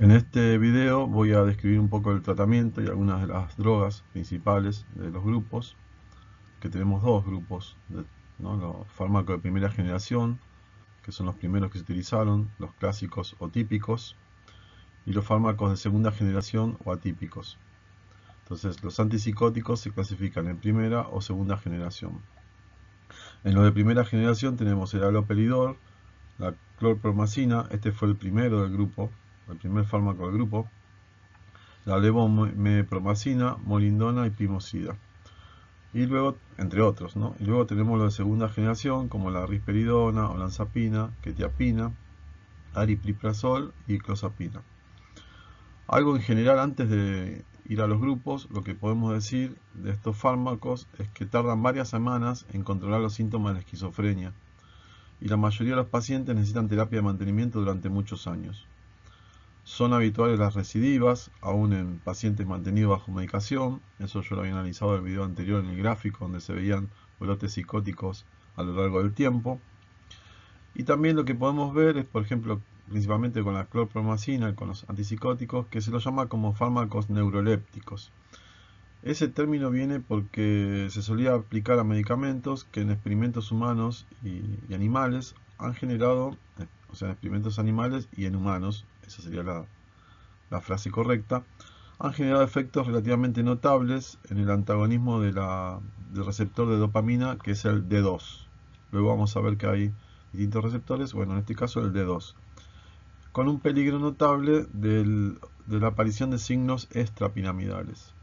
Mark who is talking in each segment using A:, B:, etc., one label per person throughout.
A: En este video voy a describir un poco el tratamiento y algunas de las drogas principales de los grupos, que tenemos dos grupos, ¿no? Los fármacos de primera generación, que son los primeros que se utilizaron, los clásicos o típicos, y los fármacos de segunda generación o atípicos. Entonces, los antipsicóticos se clasifican en primera o segunda generación. En los de primera generación tenemos el haloperidol, la clorpromazina, este fue el primero del grupo, el primer fármaco del grupo, la levomepromazina, molindona y pimosida. Y luego, entre otros, ¿no? Y luego tenemos los de segunda generación, como la risperidona, olanzapina, quetiapina, aripiprazol y clozapina. Algo en general, antes de ir a los grupos, lo que podemos decir de estos fármacos es que tardan varias semanas en controlar los síntomas de la esquizofrenia, y la mayoría de los pacientes necesitan terapia de mantenimiento durante muchos años. Son habituales las recidivas, aún en pacientes mantenidos bajo medicación. Eso yo lo había analizado en el video anterior en el gráfico, donde se veían brotes psicóticos a lo largo del tiempo. Y también lo que podemos ver es, por ejemplo, principalmente con la clorpromazina, con los antipsicóticos, que se los llama como fármacos neurolépticos. Ese término viene porque se solía aplicar a medicamentos que en experimentos humanos y animales han generado, o sea, en experimentos animales y en humanos, esa sería la frase correcta, han generado efectos relativamente notables en el antagonismo del receptor de dopamina, que es el D2. Luego vamos a ver que hay distintos receptores, bueno, en este caso el D2, con un peligro notable de la aparición de signos extrapiramidales.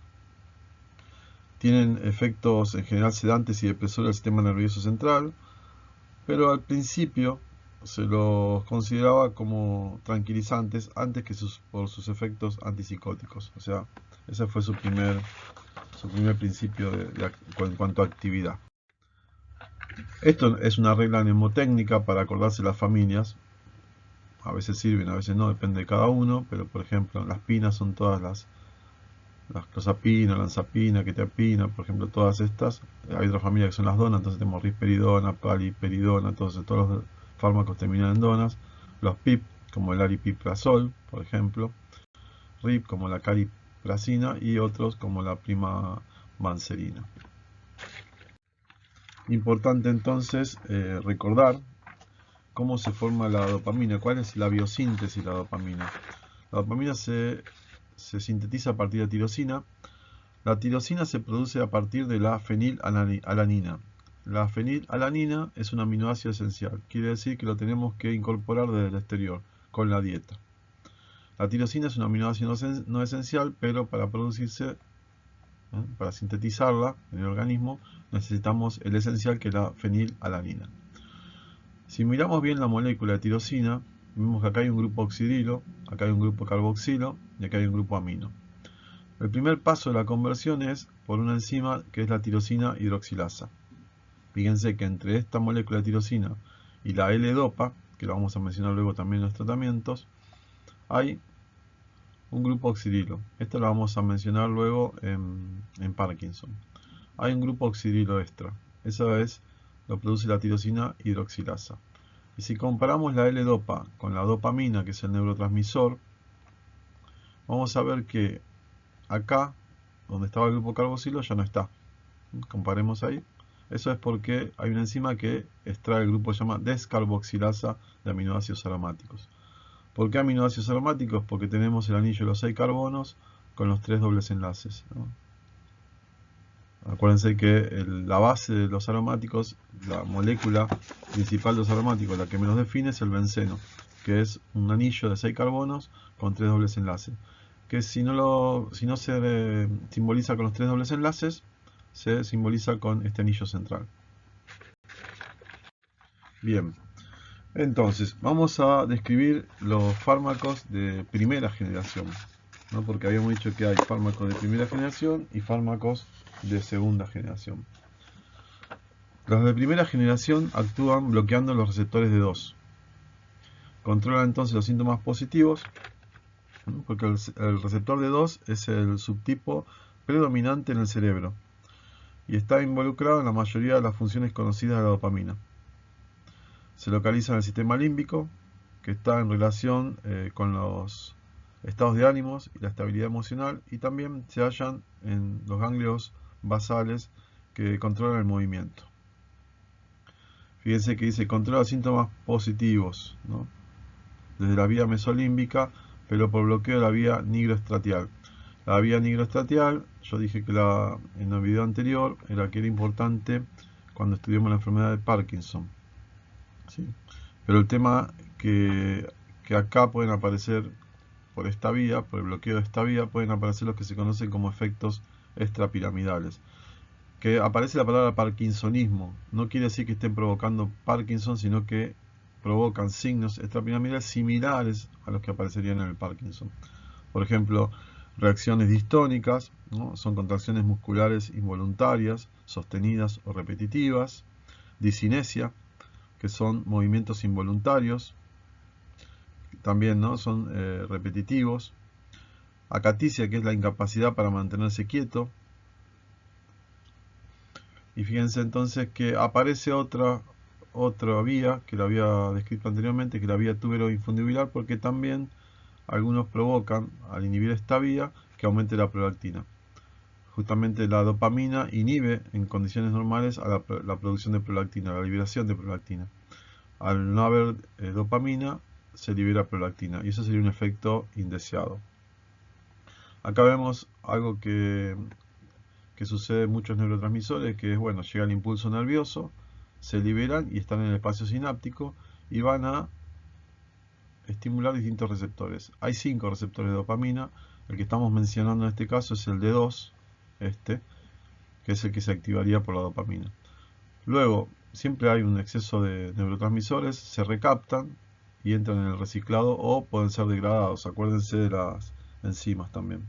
A: Tienen efectos en general sedantes y depresores del sistema nervioso central, pero al principio se los consideraba como tranquilizantes antes que por sus efectos antipsicóticos. O sea, ese fue su primer principio en cuanto a actividad. Esto es una regla mnemotécnica para acordarse las familias. A veces sirven, a veces no, depende de cada uno, pero por ejemplo, las pinas son todas las clozapina, olanzapina, quetiapina, por ejemplo, todas estas. Hay otra familia que son las donas, entonces tenemos risperidona, paliperidona, entonces todos los fármacos terminan en donas. Los PIP, como el aripiprazol, por ejemplo, RIP, como la cariprazina, y otros como la primavanserina. Importante entonces recordar cómo se forma la dopamina, cuál es la biosíntesis de la dopamina. La dopamina se sintetiza a partir de tirosina. La tirosina se produce a partir de la fenilalanina. La fenilalanina es un aminoácido esencial, quiere decir que lo tenemos que incorporar desde el exterior, con la dieta. La tirosina es un aminoácido no esencial, pero para producirse, para sintetizarla en el organismo, necesitamos el esencial, que es la fenilalanina. Si miramos bien la molécula de tirosina, vemos que acá hay un grupo oxidilo, acá hay un grupo carboxilo y acá hay un grupo amino. El primer paso de la conversión es por una enzima que es la tirosina hidroxilasa. Fíjense que entre esta molécula de tirosina y la L-dopa, que lo vamos a mencionar luego también en los tratamientos, hay un grupo oxidilo. Esto lo vamos a mencionar luego en Parkinson. Hay un grupo oxidilo extra. Eso lo produce la tirosina hidroxilasa. Y si comparamos la L-dopa con la dopamina, que es el neurotransmisor, vamos a ver que acá, donde estaba el grupo carboxilo, ya no está. Comparemos ahí. Eso es porque hay una enzima que extrae el grupo que se llama descarboxilasa de aminoácidos aromáticos. ¿Por qué aminoácidos aromáticos? Porque tenemos el anillo de los 6 carbonos con los 3 dobles enlaces, ¿no? Acuérdense que la base de los aromáticos, la molécula principal de los aromáticos, la que menos define, es el benceno, que es un anillo de 6 carbonos con 3 dobles enlaces. Que si no se simboliza con los 3 dobles enlaces, se simboliza con este anillo central. Bien, entonces vamos a describir los fármacos de primera generación, ¿no? Porque habíamos dicho que hay fármacos de primera generación y fármacos de segunda generación. Los de primera generación actúan bloqueando los receptores de D2. Controlan entonces los síntomas positivos, ¿no? Porque el receptor de D2 es el subtipo predominante en el cerebro y está involucrado en la mayoría de las funciones conocidas de la dopamina. Se localiza en el sistema límbico, que está en relación con los estados de ánimos y la estabilidad emocional, y también se hallan en los ganglios basales que controlan el movimiento. Fíjense que dice controla síntomas positivos, ¿no? Desde la vía mesolímbica, pero por bloqueo de la vía nigroestratial. La vía nigroestratial, yo dije que en el video anterior, era que era importante cuando estudiamos la enfermedad de Parkinson, ¿sí? Pero el tema que acá pueden aparecer por esta vía, por el bloqueo de esta vía, pueden aparecer los que se conocen como efectos extrapiramidales. Que aparece la palabra parkinsonismo, no quiere decir que estén provocando Parkinson, sino que provocan signos extrapiramidales similares a los que aparecerían en el Parkinson. Por ejemplo, reacciones distónicas, ¿no? Son contracciones musculares involuntarias, sostenidas o repetitivas. Disinesia, que son movimientos involuntarios, también, ¿no? Son repetitivos. Acaticia, que es la incapacidad para mantenerse quieto. Y fíjense entonces que aparece otra vía que la había descrito anteriormente, que es la vía tubero-infundibular, porque también algunos provocan, al inhibir esta vía, que aumente la prolactina. Justamente la dopamina inhibe en condiciones normales a la producción de prolactina, la liberación de prolactina. Al no haber dopamina, se libera prolactina, y eso sería un efecto indeseado. Acá vemos algo que sucede en muchos neurotransmisores, que es, bueno, llega el impulso nervioso, se liberan y están en el espacio sináptico y van a estimular distintos receptores. Hay 5 receptores de dopamina, el que estamos mencionando en este caso es el D2, que es el que se activaría por la dopamina. Luego, siempre hay un exceso de neurotransmisores, se recaptan y entran en el reciclado o pueden ser degradados. Acuérdense de las enzimas también.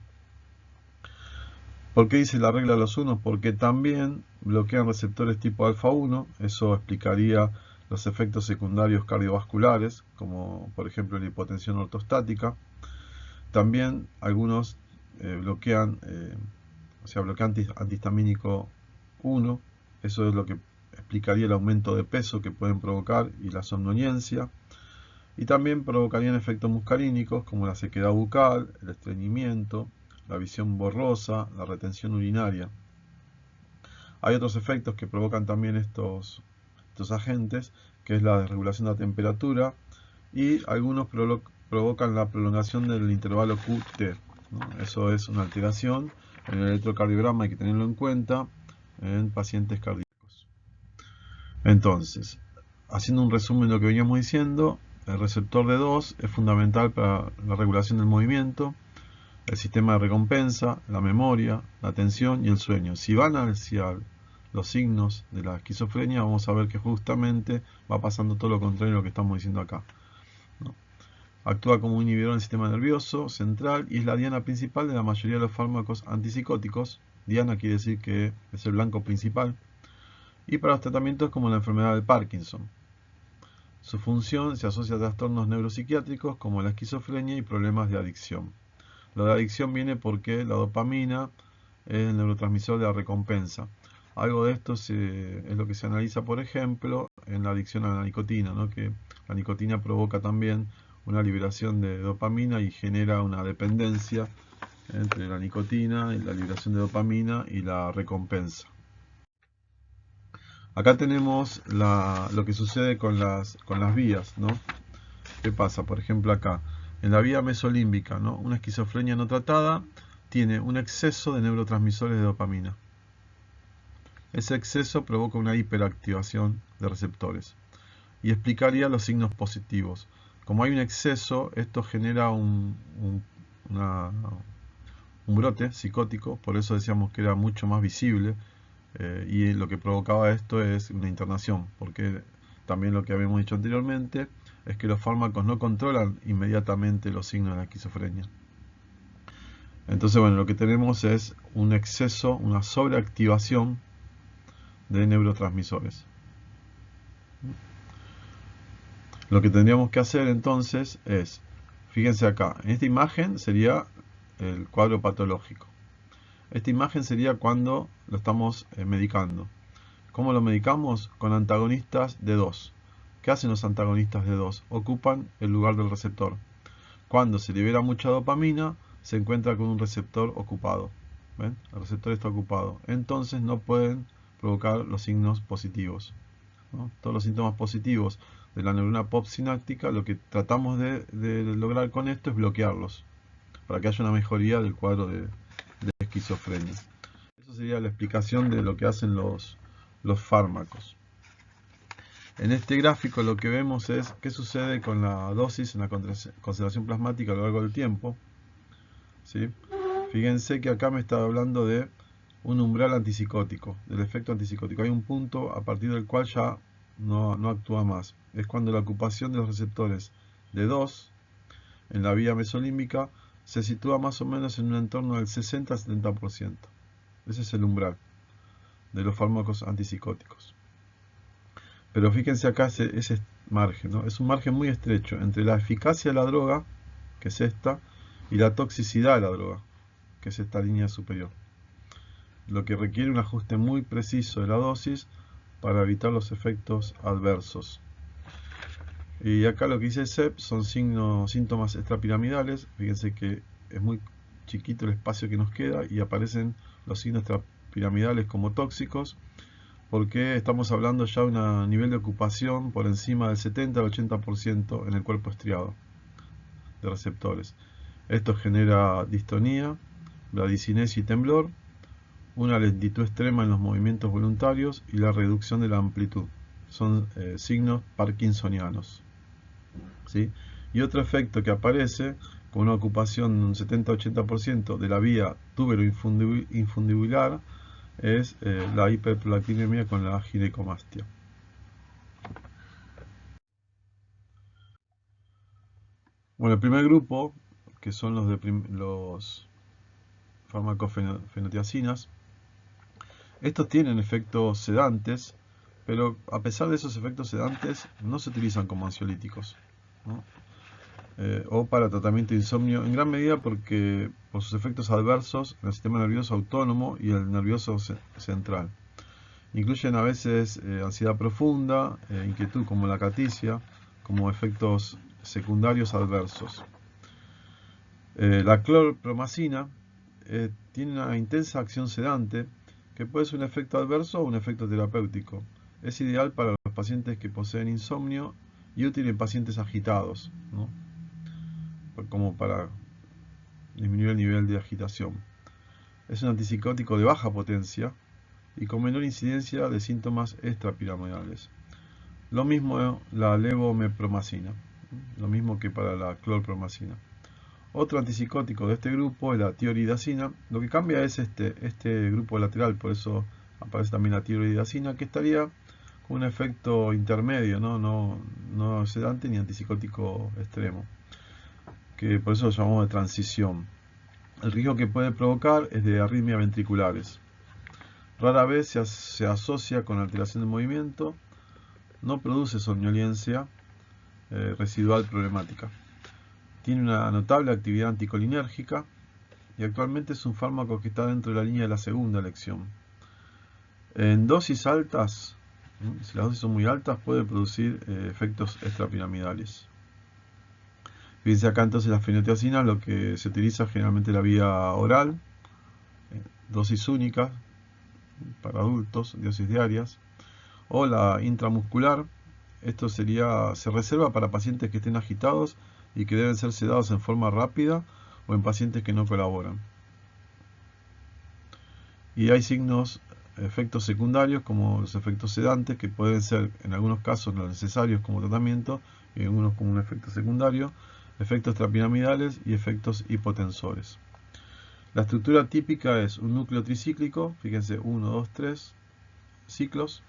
A: ¿Por qué dice la regla de los unos? Porque también bloquean receptores tipo alfa 1, eso explicaría los efectos secundarios cardiovasculares, como por ejemplo la hipotensión ortostática. También algunos bloquean antihistamínico 1, eso es lo que explicaría el aumento de peso que pueden provocar y la somnolencia. Y también provocarían efectos muscarínicos como la sequedad bucal, el estreñimiento, la visión borrosa, la retención urinaria. Hay otros efectos que provocan también estos agentes, que es la desregulación de la temperatura, y algunos provocan la prolongación del intervalo QT, ¿no? Eso es una alteración en el electrocardiograma, hay que tenerlo en cuenta en pacientes cardíacos. Entonces, haciendo un resumen de lo que veníamos diciendo, el receptor D2 es fundamental para la regulación del movimiento, el sistema de recompensa, la memoria, la atención y el sueño. Si van hacia los signos de la esquizofrenia, vamos a ver que justamente va pasando todo lo contrario a lo que estamos diciendo acá, ¿no? Actúa como un inhibidor del sistema nervioso central y es la diana principal de la mayoría de los fármacos antipsicóticos. Diana quiere decir que es el blanco principal. Y para los tratamientos como la enfermedad de Parkinson. Su función se asocia a trastornos neuropsiquiátricos como la esquizofrenia y problemas de adicción. Lo de adicción viene porque la dopamina es el neurotransmisor de la recompensa. Algo de esto es lo que se analiza, por ejemplo, en la adicción a la nicotina, ¿no? Que la nicotina provoca también una liberación de dopamina y genera una dependencia entre la nicotina y la liberación de dopamina y la recompensa. Acá tenemos lo que sucede con las vías, ¿no? ¿Qué pasa? Por ejemplo acá, en la vía mesolímbica, ¿no? Una esquizofrenia no tratada tiene un exceso de neurotransmisores de dopamina. Ese exceso provoca una hiperactivación de receptores y explicaría los signos positivos. Como hay un exceso, esto genera un brote psicótico, por eso decíamos que era mucho más visible. Y lo que provocaba esto es una internación, porque también lo que habíamos dicho anteriormente es que los fármacos no controlan inmediatamente los signos de la esquizofrenia. Entonces, bueno, lo que tenemos es un exceso, una sobreactivación de neurotransmisores. Lo que tendríamos que hacer entonces es, fíjense acá, en esta imagen sería el cuadro patológico. Esta imagen sería cuando lo estamos medicando. ¿Cómo lo medicamos? Con antagonistas D2. ¿Qué hacen los antagonistas D2? Ocupan el lugar del receptor. cuando se libera mucha dopamina, se encuentra con un receptor ocupado. ¿Ven? El receptor está ocupado. Entonces no pueden provocar los signos positivos, ¿no? Todos los síntomas positivos de la neurona postsináptica, lo que tratamos de lograr con esto es bloquearlos, para que haya una mejoría del cuadro de esquizofrenia. Eso sería la explicación de lo que hacen los fármacos. En este gráfico lo que vemos es qué sucede con la dosis en la concentración plasmática a lo largo del tiempo, ¿sí? Fíjense que acá me está hablando de un umbral antipsicótico, del efecto antipsicótico. Hay un punto a partir del cual ya no actúa más. Es cuando la ocupación de los receptores de 2 en la vía mesolímbica se sitúa más o menos en un entorno del 60-70%. Ese es el umbral de los fármacos antipsicóticos. Pero fíjense acá ese margen, ¿no? Es un margen muy estrecho entre la eficacia de la droga, que es esta, y la toxicidad de la droga, que es esta línea superior. Lo que requiere un ajuste muy preciso de la dosis para evitar los efectos adversos. Y acá lo que dice CEP son síntomas extrapiramidales. Fíjense que es muy chiquito el espacio que nos queda y aparecen los signos extrapiramidales como tóxicos, porque estamos hablando ya de un nivel de ocupación por encima del 70 al 80% en el cuerpo estriado de receptores. Esto genera distonía, bradicinesia y temblor, una lentitud extrema en los movimientos voluntarios y la reducción de la amplitud. Son signos parkinsonianos, ¿sí? Y otro efecto que aparece con una ocupación de un 70-80% de la vía túbero-infundibular es la hiperprolactinemia con la ginecomastia. Bueno, el primer grupo, que son los farmacofenotiacinas, estos tienen efectos sedantes, pero a pesar de esos efectos sedantes no se utilizan como ansiolíticos, ¿no? O para tratamiento de insomnio, en gran medida porque por sus efectos adversos en el sistema nervioso autónomo y el nervioso central. Incluyen a veces ansiedad profunda, inquietud como la caticia, como efectos secundarios adversos. La clorpromacina tiene una intensa acción sedante que puede ser un efecto adverso o un efecto terapéutico. Es ideal para los pacientes que poseen insomnio y útil en pacientes agitados, ¿no? Como para disminuir el nivel de agitación. Es un antipsicótico de baja potencia y con menor incidencia de síntomas extrapiramidales. Lo mismo la levomepromacina, lo mismo que para la clorpromacina. Otro antipsicótico de este grupo es la tioridazina. Lo que cambia es este grupo lateral, por eso aparece también la tioridazina, que estaría con un efecto intermedio, no sedante ni antipsicótico extremo, que por eso lo llamamos de transición. El riesgo que puede provocar es de arritmias ventriculares. Rara vez se asocia con alteración de movimiento, no produce somnolencia residual problemática. Tiene una notable actividad anticolinérgica y actualmente es un fármaco que está dentro de la línea de la segunda elección. En dosis altas, si las dosis son muy altas, puede producir efectos extrapiramidales. Fíjense acá entonces las fenotiacinas, lo que se utiliza generalmente la vía oral, dosis únicas para adultos, dosis diarias, o la intramuscular. Esto se reserva para pacientes que estén agitados y que deben ser sedados en forma rápida o en pacientes que no colaboran. Y hay efectos secundarios como los efectos sedantes, que pueden ser en algunos casos no necesarios como tratamiento y en algunos como un efecto secundario, efectos extrapiramidales y efectos hipotensores. La estructura típica es un núcleo tricíclico, fíjense 1, 2, 3 ciclos.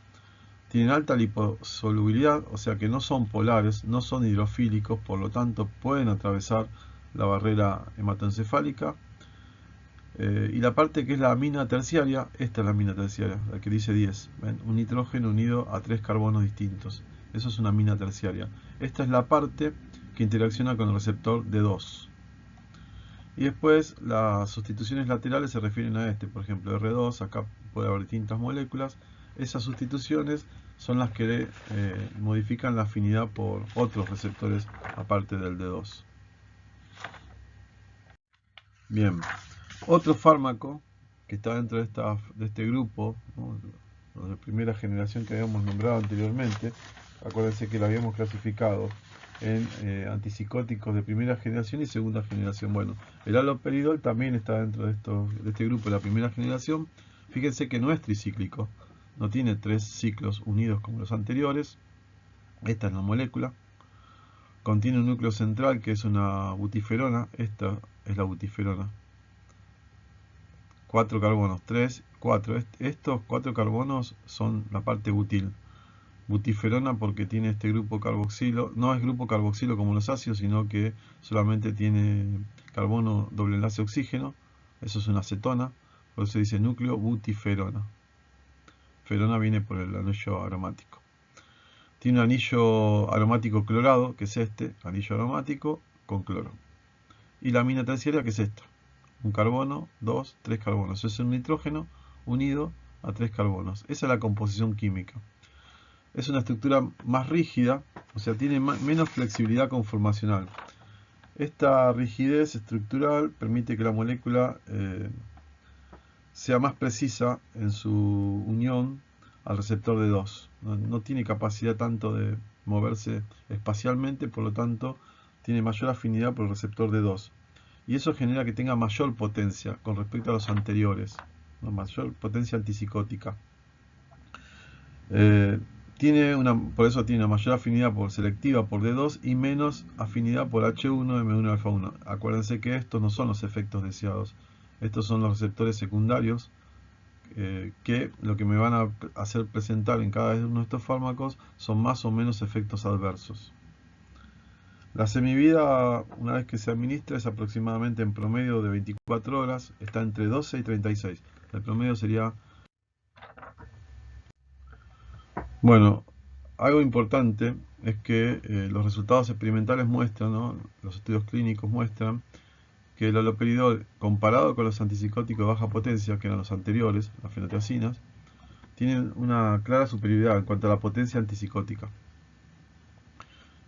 A: Tienen alta liposolubilidad, o sea que no son polares, no son hidrofílicos, por lo tanto pueden atravesar la barrera hematoencefálica. Y la parte que es la amina terciaria, esta es la amina terciaria, la que dice 10. ¿Ven? Un nitrógeno unido a 3 carbonos distintos. Eso es una amina terciaria. Esta es la parte que interacciona con el receptor D2. Y después las sustituciones laterales se refieren a por ejemplo R2, acá puede haber distintas moléculas. Esas sustituciones son las que modifican la afinidad por otros receptores aparte del D2. Bien, otro fármaco que está dentro de este grupo, ¿no? Los de primera generación que habíamos nombrado anteriormente, acuérdense que lo habíamos clasificado en antipsicóticos de primera generación y segunda generación. Bueno, el haloperidol también está dentro de este grupo de la primera generación. Fíjense que no es tricíclico, no tiene 3 ciclos unidos como los anteriores. Esta es la molécula. Contiene un núcleo central que es una butiferona. Esta es la butiferona. 4 carbonos, 3, 4. Estos 4 carbonos son la parte butil. Butiferona porque tiene este grupo carboxilo. No es grupo carboxilo como los ácidos, sino que solamente tiene carbono doble enlace oxígeno. Eso es una acetona. Por eso se dice núcleo butiferona. Ferona viene por el anillo aromático. Tiene un anillo aromático clorado, que es este, anillo aromático con cloro. Y la amina terciaria, que es esta. Un carbono, 2, 3 carbonos. Eso es un nitrógeno unido a 3 carbonos. Esa es la composición química. Es una estructura más rígida, o sea, tiene menos flexibilidad conformacional. Esta rigidez estructural permite que la molécula sea más precisa en su unión al receptor de 2. No tiene capacidad tanto de moverse espacialmente, por lo tanto tiene mayor afinidad por el receptor de 2. Y eso genera que tenga mayor potencia con respecto a los anteriores, ¿no? Mayor potencia antipsicótica. Por eso tiene una mayor afinidad selectiva por D2 y menos afinidad por H1, M1 alfa 1. Acuérdense que estos no son los efectos deseados. Estos son los receptores secundarios que lo que me van a hacer presentar en cada uno de estos fármacos son más o menos efectos adversos. La semivida, una vez que se administra, es aproximadamente en promedio de 24 horas, está entre 12 y 36. El promedio sería... Bueno, algo importante es que los resultados experimentales muestran, ¿no? Los estudios clínicos muestran que el haloperidol, comparado con los antipsicóticos de baja potencia, que eran los anteriores, las fenotiacinas, tienen una clara superioridad en cuanto a la potencia antipsicótica.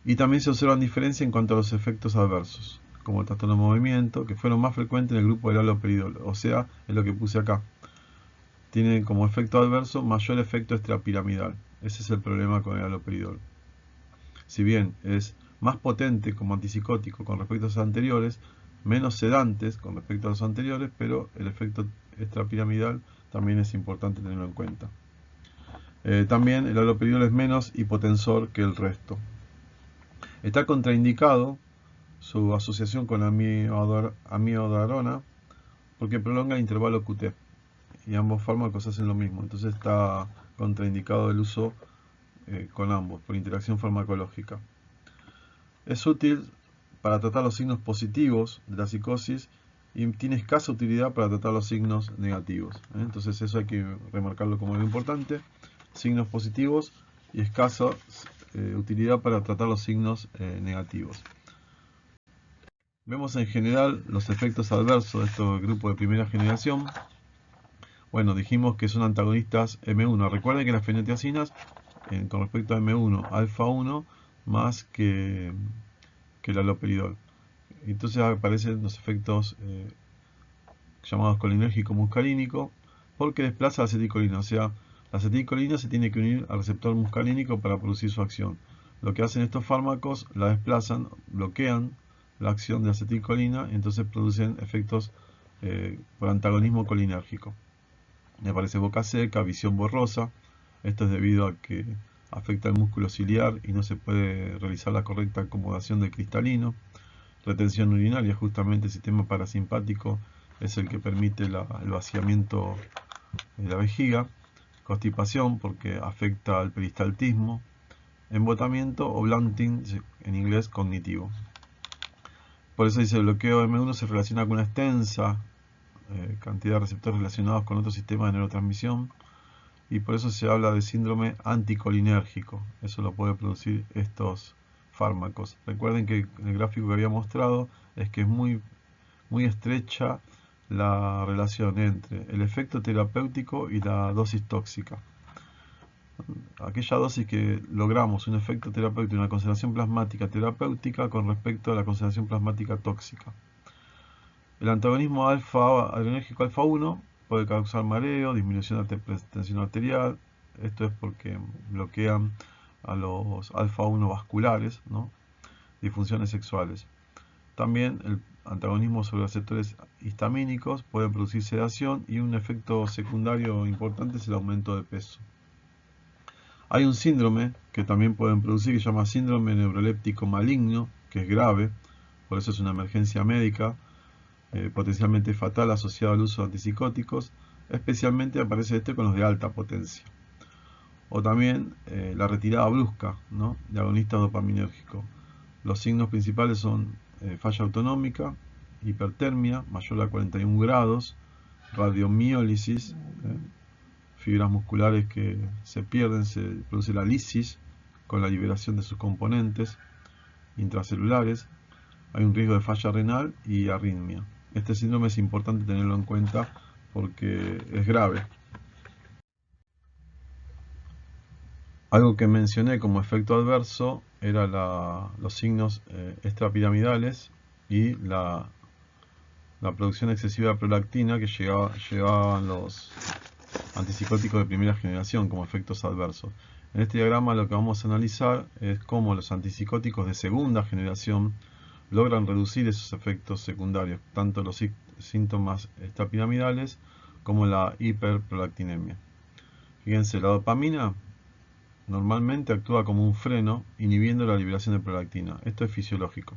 A: Y también se observan diferencias en cuanto a los efectos adversos, como el trastorno de movimiento, que fueron más frecuentes en el grupo del haloperidol, o sea, es lo que puse acá. Tienen como efecto adverso mayor efecto extrapiramidal. Ese es el problema con el haloperidol. Si bien es más potente como antipsicótico con respecto a los anteriores, menos sedantes con respecto a los anteriores, pero el efecto extrapiramidal también es importante tenerlo en cuenta. También el haloperidol es menos hipotensor que el resto. Está contraindicado su asociación con amiodarona porque prolonga el intervalo QT y ambos fármacos hacen lo mismo, entonces está contraindicado el uso con ambos por interacción farmacológica. Es útil para tratar los signos positivos de la psicosis y tiene escasa utilidad para tratar los signos negativos. Entonces eso hay que remarcarlo como algo importante. Signos positivos y escasa utilidad para tratar los signos negativos. Vemos en general los efectos adversos de estos grupos de primera generación. Bueno, dijimos que son antagonistas M1. Recuerden que las fenotiacinas, con respecto a M1, alfa 1, más que el haloperidol. Entonces aparecen los efectos llamados colinérgico muscarínico, porque desplaza la acetilcolina. O sea, la acetilcolina se tiene que unir al receptor muscarínico para producir su acción. Lo que hacen estos fármacos, la desplazan, bloquean la acción de acetilcolina y entonces producen efectos por antagonismo colinérgico. Me aparece boca seca, visión borrosa. Esto es debido a que afecta el músculo ciliar y no se puede realizar la correcta acomodación del cristalino. Retención urinaria, justamente el sistema parasimpático es el que permite el vaciamiento de la vejiga. Constipación porque afecta al peristaltismo. Embotamiento o blunting en inglés cognitivo. Por eso dice el bloqueo M1 se relaciona con una extensa cantidad de receptores relacionados con otros sistemas de neurotransmisión y por eso se habla de síndrome anticolinérgico. Eso lo puede producir estos fármacos. Recuerden que en el gráfico que había mostrado es que es muy estrecha la relación entre el efecto terapéutico y la dosis tóxica. Aquella dosis que logramos un efecto terapéutico, una concentración plasmática terapéutica con respecto a la concentración plasmática tóxica. El antagonismo adrenérgico alfa 1 puede causar mareo, disminución de tensión arterial. Esto es porque bloquean a los alfa 1 vasculares, ¿no? Disfunciones sexuales. También el antagonismo sobre receptores histamínicos puede producir sedación, y un efecto secundario importante es el aumento de peso. Hay un síndrome que también pueden producir que se llama síndrome neuroléptico maligno, que es grave, por eso es una emergencia médica, potencialmente fatal, asociado al uso de antipsicóticos. Especialmente aparece este con los de alta potencia. O también la retirada brusca, ¿no?, de agonistas dopaminérgicos. Los signos principales son falla autonómica, hipertermia mayor a 41 grados, radiomiólisis, fibras musculares que se pierden, se produce la lisis con la liberación de sus componentes intracelulares. Hay un riesgo de falla renal y arritmia. Este síndrome es importante tenerlo en cuenta porque es grave. Algo que mencioné como efecto adverso era los signos extrapiramidales y la producción excesiva de prolactina que llevaban los antipsicóticos de primera generación como efectos adversos. En este diagrama lo que vamos a analizar es cómo los antipsicóticos de segunda generación logran reducir esos efectos secundarios, tanto los síntomas extrapiramidales como la hiperprolactinemia. Fíjense, la dopamina normalmente actúa como un freno, inhibiendo la liberación de prolactina. Esto es fisiológico.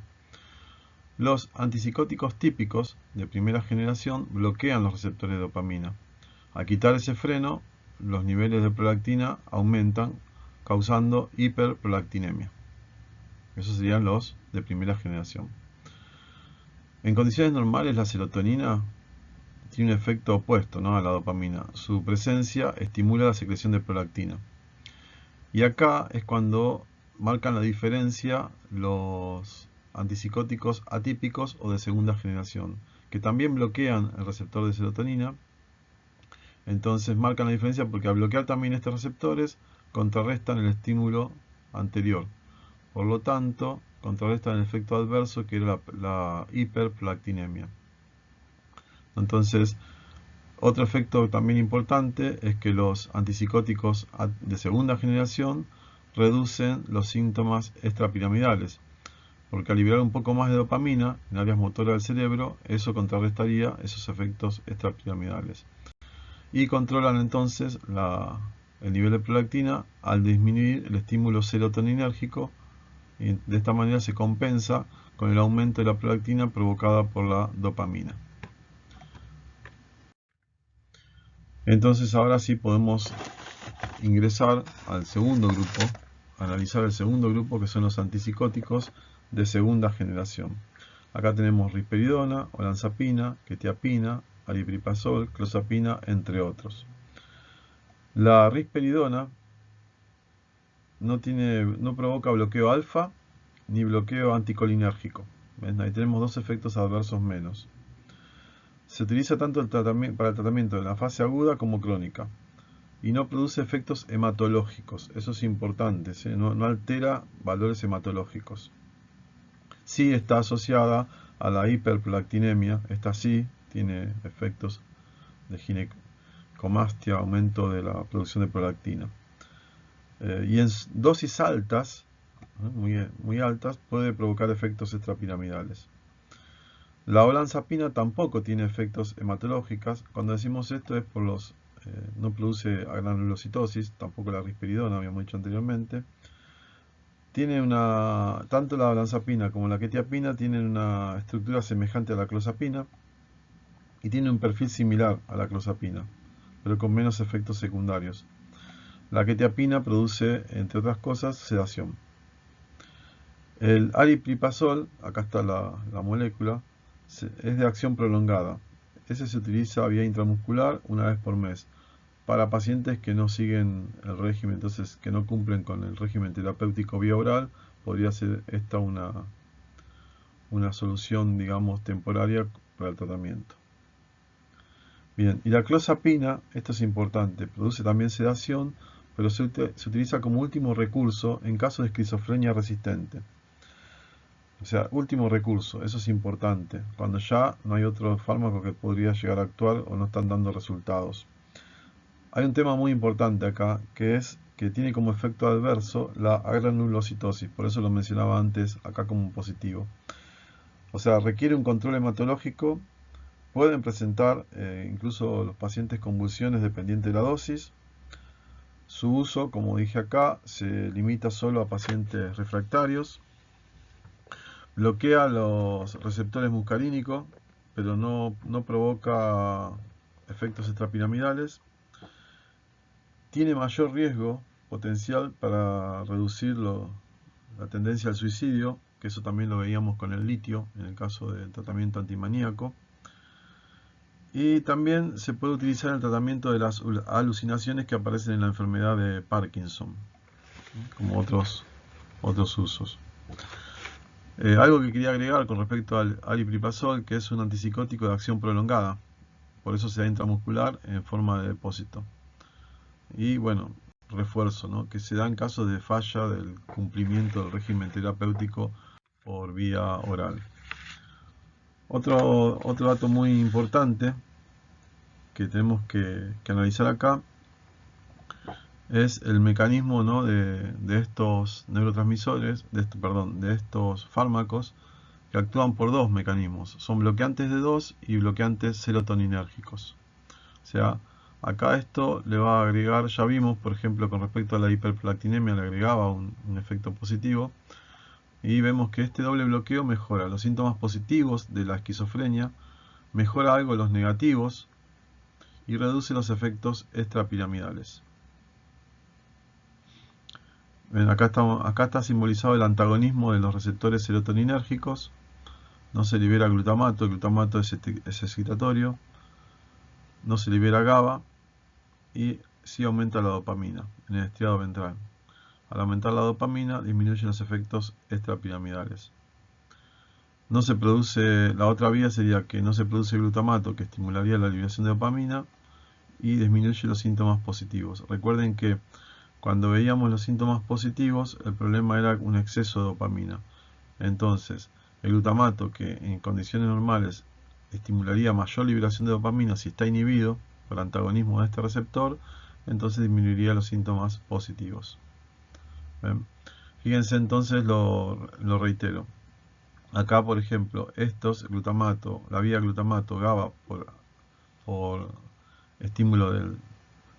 A: Los antipsicóticos típicos de primera generación bloquean los receptores de dopamina. Al quitar ese freno, los niveles de prolactina aumentan, causando hiperprolactinemia. Esos serían los de primera generación. En condiciones normales, la serotonina tiene un efecto opuesto, ¿no?, a la dopamina. Su presencia estimula la secreción de prolactina. Y acá es cuando marcan la diferencia los antipsicóticos atípicos o de segunda generación, que también bloquean el receptor de serotonina. Entonces marcan la diferencia porque al bloquear también estos receptores, contrarrestan el estímulo anterior. Por lo tanto, contrarrestan el efecto adverso que era la hiperprolactinemia. Entonces, otro efecto también importante es que los antipsicóticos de segunda generación reducen los síntomas extrapiramidales, porque al liberar un poco más de dopamina en áreas motoras del cerebro, eso contrarrestaría esos efectos extrapiramidales. Y controlan entonces el nivel de prolactina al disminuir el estímulo serotoninérgico, y de esta manera se compensa con el aumento de la prolactina provocada por la dopamina. Entonces ahora sí podemos ingresar al segundo grupo, analizar el segundo grupo, que son los antipsicóticos de segunda generación. Acá tenemos risperidona, olanzapina, quetiapina, aripiprazol, clozapina, entre otros. La risperidona no provoca bloqueo alfa ni bloqueo anticolinérgico. ¿Ven? Ahí tenemos dos efectos adversos menos. Se utiliza tanto para el tratamiento de la fase aguda como crónica. Y no produce efectos hematológicos. Eso es importante, ¿sí? No altera valores hematológicos. Sí está asociada a la hiperprolactinemia. Esta sí tiene efectos de ginecomastia, aumento de la producción de prolactina. Y en dosis altas, muy altas, puede provocar efectos extrapiramidales. La olanzapina tampoco tiene efectos hematológicos. Cuando decimos esto es por no produce granulocitosis, tampoco la risperidona, habíamos dicho anteriormente. Tanto la olanzapina como la quetiapina tienen una estructura semejante a la clozapina y tiene un perfil similar a la clozapina, pero con menos efectos secundarios. La quetiapina produce, entre otras cosas, sedación. El aripiprazol, acá está la molécula, es de acción prolongada. Ese se utiliza vía intramuscular una vez por mes para pacientes que no siguen el régimen, entonces que no cumplen con el régimen terapéutico vía oral. Podría ser esta una solución, digamos, temporaria para el tratamiento. Bien, y la clozapina, esto es importante, produce también sedación, pero se utiliza como último recurso en caso de esquizofrenia resistente. O sea, último recurso, eso es importante, cuando ya no hay otro fármaco que podría llegar a actuar o no están dando resultados. Hay un tema muy importante acá, que es que tiene como efecto adverso la agranulocitosis, por eso lo mencionaba antes acá como un positivo. O sea, requiere un control hematológico, pueden presentar incluso los pacientes convulsiones dependiente de la dosis. Su uso, como dije acá, se limita solo a pacientes refractarios. Bloquea los receptores muscarínicos, pero no provoca efectos extrapiramidales. Tiene mayor riesgo potencial para reducir la tendencia al suicidio, que eso también lo veíamos con el litio en el caso del tratamiento antimaníaco. Y también se puede utilizar en el tratamiento de las alucinaciones que aparecen en la enfermedad de Parkinson, como otros usos. Algo que quería agregar con respecto al aripiprazol, que es un antipsicótico de acción prolongada, por eso se da intramuscular en forma de depósito. Y bueno, refuerzo, ¿no?, que se da en casos de falla del cumplimiento del régimen terapéutico por vía oral. Otro dato muy importante que tenemos que analizar acá es el mecanismo, ¿no?, de estos neurotransmisores, de estos fármacos que actúan por dos mecanismos. Son bloqueantes de 2 y bloqueantes serotoninérgicos. O sea, acá esto le va a agregar, ya vimos, por ejemplo, con respecto a la hiperprolactinemia, le agregaba un efecto positivo. Y vemos que este doble bloqueo mejora los síntomas positivos de la esquizofrenia, mejora algo los negativos y reduce los efectos extrapiramidales. Ven, acá está simbolizado el antagonismo de los receptores serotoninérgicos. No se libera glutamato, el glutamato es excitatorio. No se libera GABA y sí aumenta la dopamina en el estriado ventral. Al aumentar la dopamina disminuyen los efectos extrapiramidales. No se produce, la otra vía sería que no se produce glutamato, que estimularía la liberación de dopamina y disminuye los síntomas positivos. Recuerden que cuando veíamos los síntomas positivos, el problema era un exceso de dopamina. Entonces, el glutamato, que en condiciones normales estimularía mayor liberación de dopamina si está inhibido por antagonismo de este receptor, entonces disminuiría los síntomas positivos. ¿Ven? Fíjense entonces, lo reitero. Acá, por ejemplo, glutamato, la vía glutamato, GABA, por estímulo del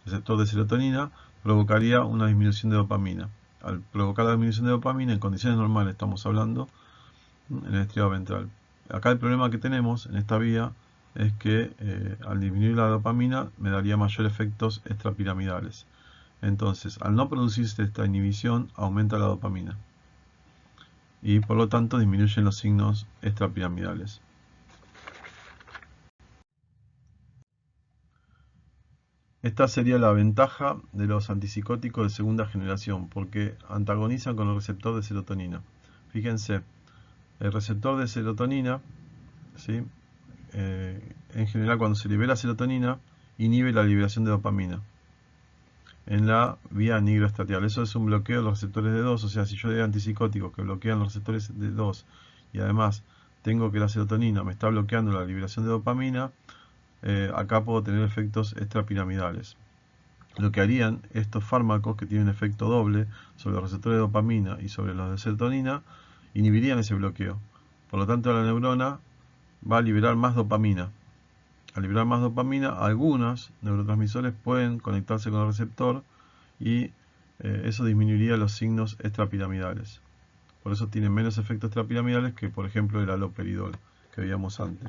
A: receptor de serotonina, provocaría una disminución de dopamina. Al provocar la disminución de dopamina, en condiciones normales estamos hablando, en el estriado ventral. Acá el problema que tenemos en esta vía es que al disminuir la dopamina me daría mayor efectos extrapiramidales. Entonces, al no producirse esta inhibición, aumenta la dopamina y por lo tanto disminuyen los signos extrapiramidales. Esta sería la ventaja de los antipsicóticos de segunda generación, porque antagonizan con el receptor de serotonina. Fíjense, el receptor de serotonina, ¿sí?, en general cuando se libera serotonina, inhibe la liberación de dopamina en la vía nigroestradiol. Eso es un bloqueo de los receptores de 2, o sea, si yo doy antipsicóticos que bloquean los receptores de 2 y además tengo que la serotonina me está bloqueando la liberación de dopamina, acá puedo tener efectos extrapiramidales. Lo que harían estos fármacos que tienen efecto doble sobre los receptores de dopamina y sobre los de serotonina, inhibirían ese bloqueo. Por lo tanto, la neurona va a liberar más dopamina. Al liberar más dopamina, algunos neurotransmisores pueden conectarse con el receptor y eso disminuiría los signos extrapiramidales. Por eso tienen menos efectos extrapiramidales que, por ejemplo, el haloperidol que veíamos antes.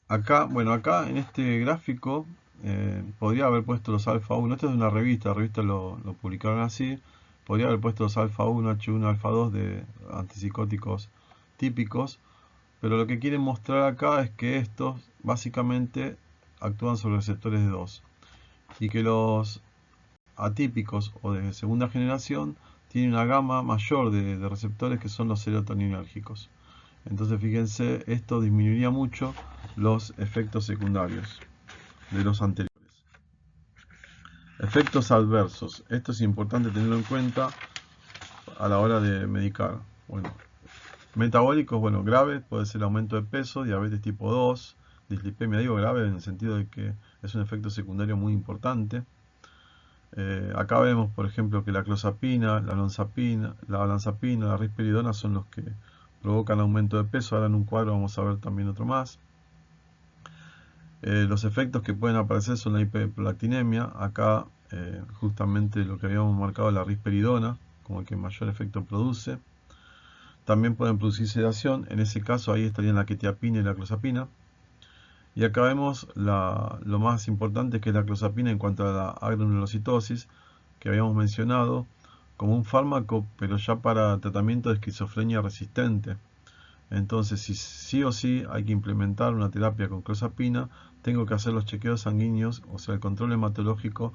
A: Acá, bueno, acá en este gráfico podría haber puesto los alfa 1. Esto es de una revista, la revista lo publicaron así. Podría haber puesto los alfa 1, H1, alfa 2 de antipsicóticos típicos. Pero lo que quieren mostrar acá es que estos básicamente actúan sobre receptores de 2. Y que los atípicos o de segunda generación tienen una gama mayor de receptores que son los serotoninérgicos. Entonces fíjense, esto disminuiría mucho los efectos secundarios de los anteriores. Efectos adversos. Esto es importante tenerlo en cuenta a la hora de medicar. Bueno, metabólicos, bueno, graves, puede ser aumento de peso, diabetes tipo 2, dislipemia, digo grave en el sentido de que es un efecto secundario muy importante. Acá vemos, por ejemplo, que la clozapina, la olanzapina, la risperidona son los que provocan aumento de peso. Ahora en un cuadro vamos a ver también otro más. Los efectos que pueden aparecer son la hiperprolactinemia. Acá justamente lo que habíamos marcado, la risperidona, como el que mayor efecto produce. También pueden producir sedación. En ese caso ahí estarían la quetiapina y la clozapina. Y acá vemos lo más importante, que es la clozapina en cuanto a la agranulocitosis, que habíamos mencionado como un fármaco, pero ya para tratamiento de esquizofrenia resistente. Entonces, si sí o sí hay que implementar una terapia con clozapina, tengo que hacer los chequeos sanguíneos, o sea, el control hematológico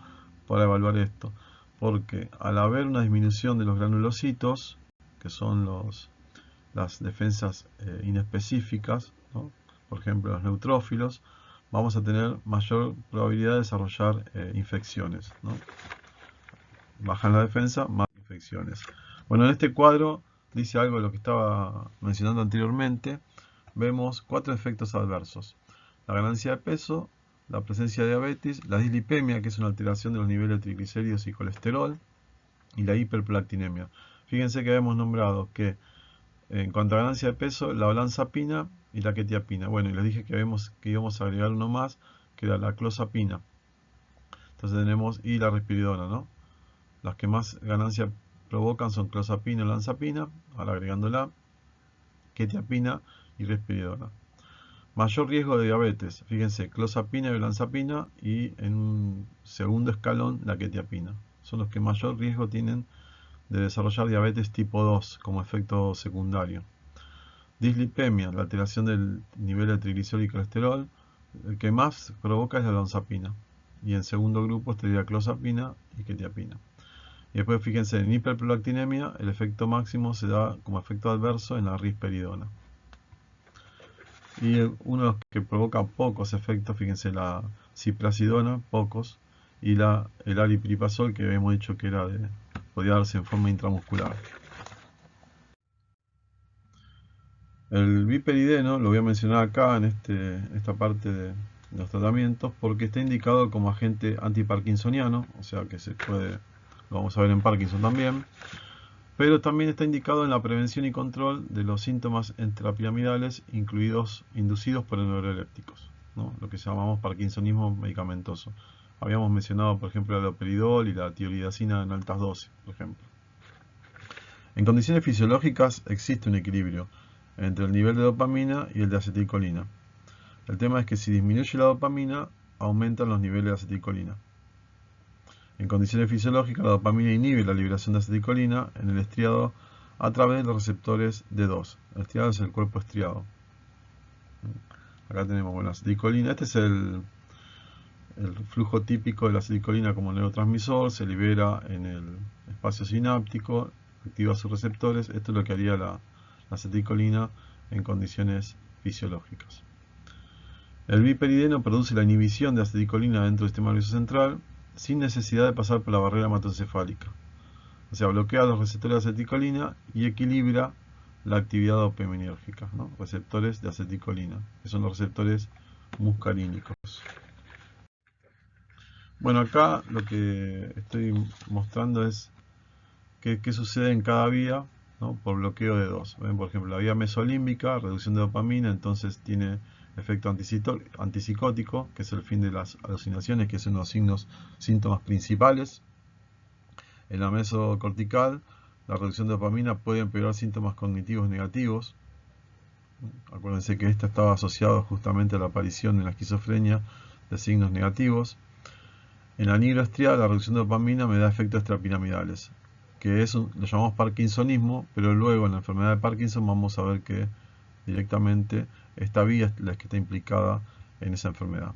A: para evaluar esto. Porque al haber una disminución de los granulocitos, que son las defensas inespecíficas, ¿no? Por ejemplo, los neutrófilos, vamos a tener mayor probabilidad de desarrollar infecciones, ¿no? Bajan la defensa, más infecciones. Bueno, en este cuadro dice algo de lo que estaba mencionando anteriormente. Vemos 4 efectos adversos: la ganancia de peso, la presencia de diabetes, la dislipemia, que es una alteración de los niveles de triglicéridos y colesterol, y la hiperprolactinemia. Fíjense que habíamos nombrado que en cuanto a ganancia de peso, la olanzapina y la quetiapina. Bueno, y les dije que íbamos a agregar uno más, que era la clozapina. Entonces tenemos, y la risperidona, ¿no? Las que más ganancia provocan son clozapina y olanzapina, ahora agregándola, quetiapina y risperidona. Mayor riesgo de diabetes, fíjense, clozapina y olanzapina, y en un segundo escalón la quetiapina. Son los que mayor riesgo tienen de desarrollar diabetes tipo 2 como efecto secundario. Dislipemia, la alteración del nivel de triglicéridos y colesterol, el que más provoca es la olanzapina. Y en segundo grupo estaría clozapina y quetiapina. Y después fíjense, en hiperprolactinemia el efecto máximo se da como efecto adverso en la risperidona. Y uno de los que provoca pocos efectos, fíjense, la ciprasidona, pocos, y el aripiprazol, que habíamos dicho que podía darse en forma intramuscular. El biperideno lo voy a mencionar acá en esta parte de los tratamientos, porque está indicado como agente antiparkinsoniano, o sea que lo vamos a ver en Parkinson también, pero también está indicado en la prevención y control de los síntomas intrapiramidales inducidos por neurolépticos, ¿no? Lo que llamamos parkinsonismo medicamentoso. Habíamos mencionado, por ejemplo, el haloperidol y la tiolidacina en altas dosis, por ejemplo. En condiciones fisiológicas existe un equilibrio entre el nivel de dopamina y el de acetilcolina. El tema es que si disminuye la dopamina, aumentan los niveles de acetilcolina. En condiciones fisiológicas, la dopamina inhibe la liberación de acetilcolina en el estriado a través de los receptores D2. El estriado es el cuerpo estriado. Acá tenemos, bueno, acetilcolina. Este es el flujo típico de la acetilcolina como neurotransmisor. Se libera en el espacio sináptico, activa sus receptores. Esto es lo que haría la acetilcolina en condiciones fisiológicas. El biperideno produce la inhibición de acetilcolina dentro del sistema nervioso central sin necesidad de pasar por la barrera hematoencefálica. O sea, bloquea los receptores de acetilcolina y equilibra la actividad dopaminérgica, ¿no? Receptores de acetilcolina, que son los receptores muscarínicos. Bueno, acá lo que estoy mostrando es qué sucede en cada vía, ¿no? Por bloqueo de dos. ¿Ven? Por ejemplo, la vía mesolímbica, reducción de dopamina, entonces tiene efecto antipsicótico, que es el fin de las alucinaciones, que es uno de los síntomas principales. En la mesocortical, la reducción de dopamina puede empeorar síntomas cognitivos negativos. Acuérdense que esta estaba asociado justamente a la aparición en la esquizofrenia de signos negativos. En la nigroestriada, la reducción de dopamina me da efectos extrapiramidales, que lo llamamos parkinsonismo, pero luego en la enfermedad de Parkinson vamos a ver que directamente esta vía es la que está implicada en esa enfermedad.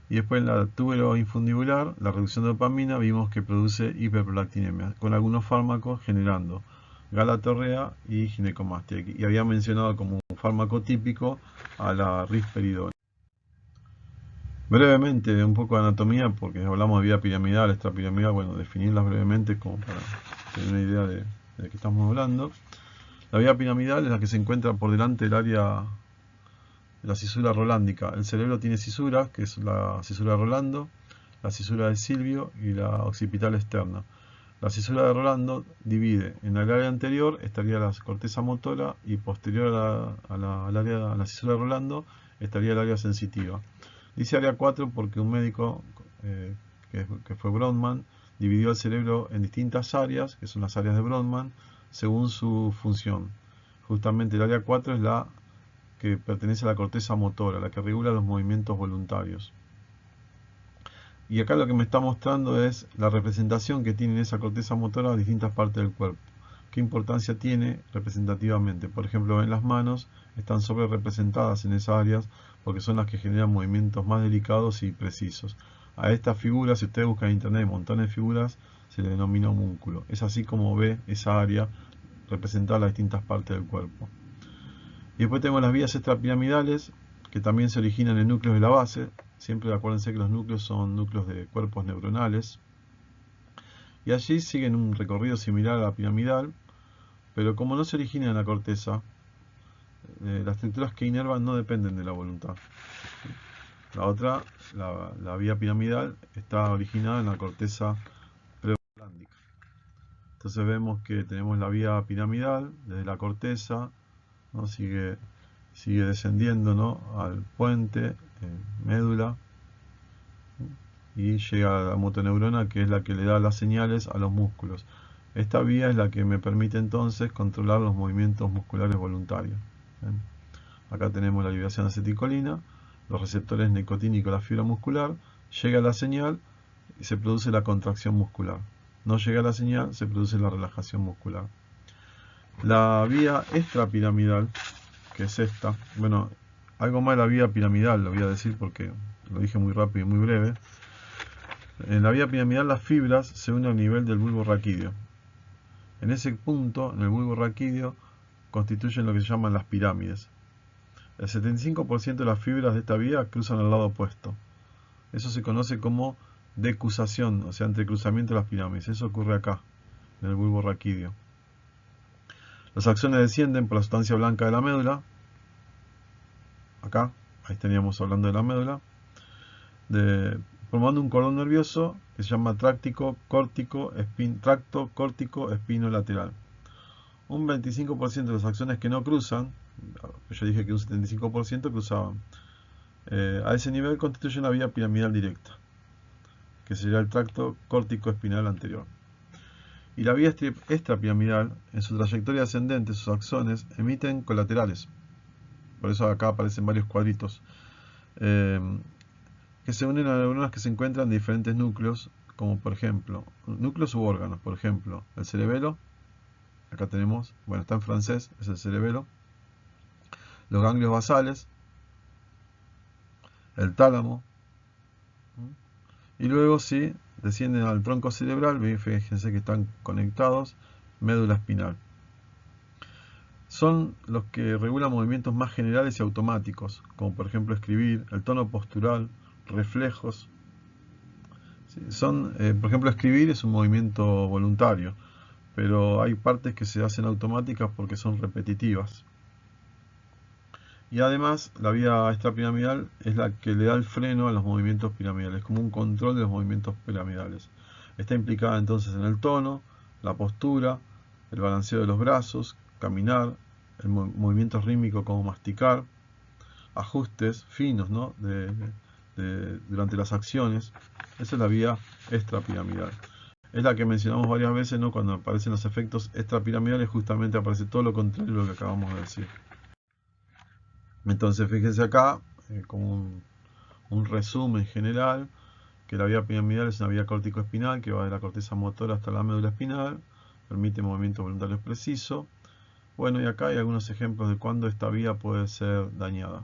A: Y después en la tuberoinfundibular, la reducción de dopamina vimos que produce hiperprolactinemia, con algunos fármacos generando galatorrea y ginecomastia. Y había mencionado como un fármaco típico a la risperidona. Brevemente, un poco de anatomía, porque hablamos de vía piramidal, extrapiramidal, bueno, definirlas brevemente como para tener una idea del que estamos hablando. La vía piramidal es la que se encuentra por delante del área de la cisura rolándica. El cerebro tiene cisuras, que es la cisura de Rolando, la cisura de Silvio y la occipital externa. La cisura de Rolando divide. En el área anterior estaría la corteza motora y posterior a la cisura de Rolando estaría el área sensitiva. Dice área 4 porque un médico que fue Brodmann dividió el cerebro en distintas áreas, que son las áreas de Brodmann, según su función. Justamente el área 4 es la que pertenece a la corteza motora, la que regula los movimientos voluntarios. Y acá lo que me está mostrando es la representación que tiene esa corteza motora a distintas partes del cuerpo. ¿Qué importancia tiene representativamente? Por ejemplo, en las manos están sobre representadas en esas áreas porque son las que generan movimientos más delicados y precisos. A estas figuras, si ustedes buscan en internet montones de figuras, se le denomina homúnculo. Es así como ve esa área representada en las distintas partes del cuerpo. Y después tenemos las vías extrapiramidales, que también se originan en núcleos de la base. Siempre acuérdense que los núcleos son núcleos de cuerpos neuronales. Y allí siguen un recorrido similar a la piramidal, pero como no se origina en la corteza, las estructuras que inervan no dependen de la voluntad. La otra, la vía piramidal, está originada en la corteza prevolándica. Entonces vemos que tenemos la vía piramidal desde la corteza, ¿no? sigue descendiendo, ¿no? al puente, médula, y llega a la motoneurona, que es la que le da las señales a los músculos. Esta vía es la que me permite entonces controlar los movimientos musculares voluntarios. ¿Ven? Acá tenemos la liberación de acetilcolina, los receptores nicotínicos de la fibra muscular, llega la señal y se produce la contracción muscular. No llega la señal, se produce la relajación muscular. La vía extrapiramidal, que es esta, bueno, algo más de la vía piramidal lo voy a decir porque lo dije muy rápido y muy breve. En la vía piramidal las fibras se unen al nivel del bulbo raquídeo. En ese punto, en el bulbo raquídeo, constituyen lo que se llaman las pirámides. El 75% de las fibras de esta vía cruzan al lado opuesto. Eso se conoce como decusación, o sea, entrecruzamiento de las pirámides. Eso ocurre acá, en el bulbo raquídeo. Los axones descienden por la sustancia blanca de la médula. Acá, ahí estaríamos hablando de la médula. Formando un cordón nervioso que se llama tracto córtico espino lateral. Un 25% de los axones que no cruzan, yo dije que un 75% cruzaban, a ese nivel constituye una vía piramidal directa, que sería el tracto córtico espinal anterior. Y la vía extrapiramidal, en su trayectoria ascendente, sus axones emiten colaterales. Por eso acá aparecen varios cuadritos. Que se unen a neuronas que se encuentran en diferentes núcleos, como por ejemplo, núcleos u órganos, por ejemplo, el cerebelo, acá tenemos, bueno, está en francés, es el cerebelo, los ganglios basales, el tálamo, y luego sí, descienden al tronco cerebral, fíjense que están conectados, médula espinal. Son los que regulan movimientos más generales y automáticos, como por ejemplo escribir, el tono postural, reflejos. Por ejemplo, escribir es un movimiento voluntario, pero hay partes que se hacen automáticas porque son repetitivas. Y además, la vía extrapiramidal es la que le da el freno a los movimientos piramidales, como un control de los movimientos piramidales. Está implicada entonces en el tono, la postura, el balanceo de los brazos, caminar, el movimiento rítmico como masticar, ajustes finos, ¿no? durante las acciones. Esa es la vía extrapiramidal. Es la que mencionamos varias veces, ¿no? Cuando aparecen los efectos extrapiramidales, justamente aparece todo lo contrario de lo que acabamos de decir. Entonces, fíjense acá, como un resumen general, que la vía piramidal es una vía córtico-espinal que va de la corteza motora hasta la médula espinal, permite movimientos voluntarios precisos. Bueno, y acá hay algunos ejemplos de cuándo esta vía puede ser dañada,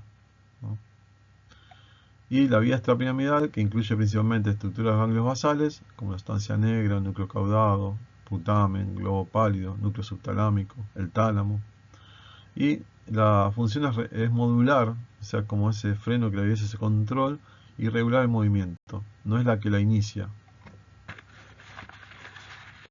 A: ¿no? Y la vía extrapiramidal, que incluye principalmente estructuras de ganglios basales, como la sustancia negra, núcleo caudado, putamen, globo pálido, núcleo subtalámico, el tálamo. Y la función es modular, o sea, como ese freno que le da ese control, y regular el movimiento. No es la que la inicia,